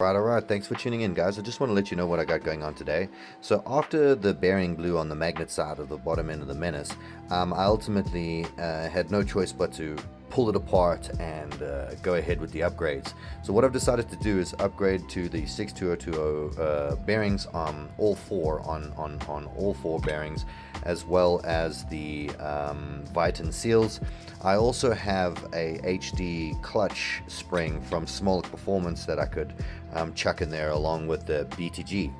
Alright, thanks for tuning in, guys. I just want to let you know what I got going on today. So after the bearing blew on the magnet side of the bottom end of the Menace, I ultimately had no choice but to pull it apart and go ahead with the upgrades. So what I've decided to do is upgrade to the 62020 bearings on all four bearings, as well as the Viton seals. I also have a HD clutch spring from Smolk Performance that I could chuck in there along with the BTG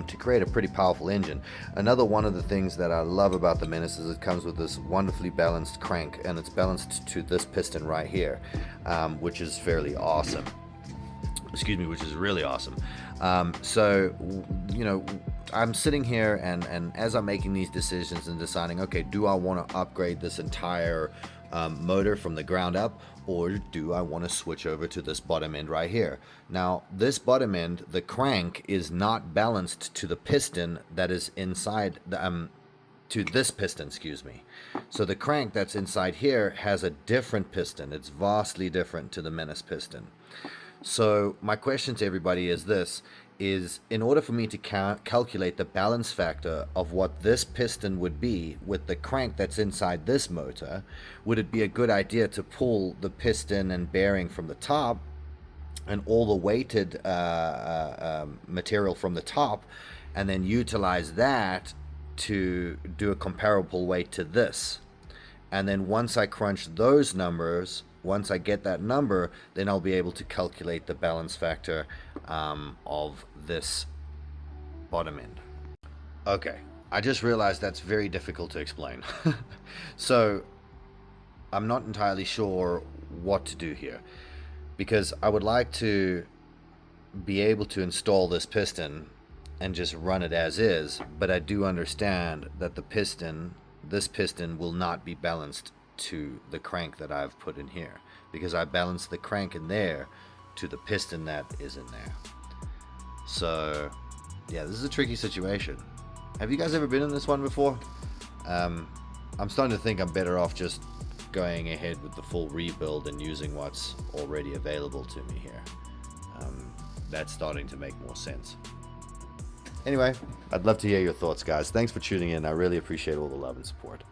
to create a pretty powerful engine. Another one of the things that I love about the Menace is it comes with this wonderfully balanced crank, and it's balanced to this piston right here, which is fairly awesome. Excuse me, which is really awesome. So, you know, I'm sitting here and as I'm making these decisions and deciding, okay, do I want to upgrade this entire motor from the ground up, or do I want to switch over to this bottom end right here? Now, this bottom end, the crank is not balanced to the piston that is inside the, to this piston, excuse me. So the crank that's inside here has a different piston. It's vastly different to the Menace piston. So my question to everybody is this, is in order for me to calculate the balance factor of what this piston would be with the crank that's inside this motor, would it be a good idea to pull the piston and bearing from the top and all the weighted material from the top, and then utilize that to do a comparable weight to this? And then once I crunch those numbers, once I get that number, then I'll be able to calculate the balance factor of this bottom end. Okay, I just realized that's very difficult to explain. So I'm not entirely sure what to do here, because I would like to be able to install this piston and just run it as is, but I do understand that this piston will not be balanced to the crank that I've put in here, because I balanced the crank in there to the piston that is in there. So yeah, this is a tricky situation. Have you guys ever been in this one before? I'm starting to think I'm better off just going ahead with the full rebuild and using what's already available to me here. That's starting to make more sense. Anyway, I'd love to hear your thoughts, guys. Thanks for tuning in. I really appreciate all the love and support.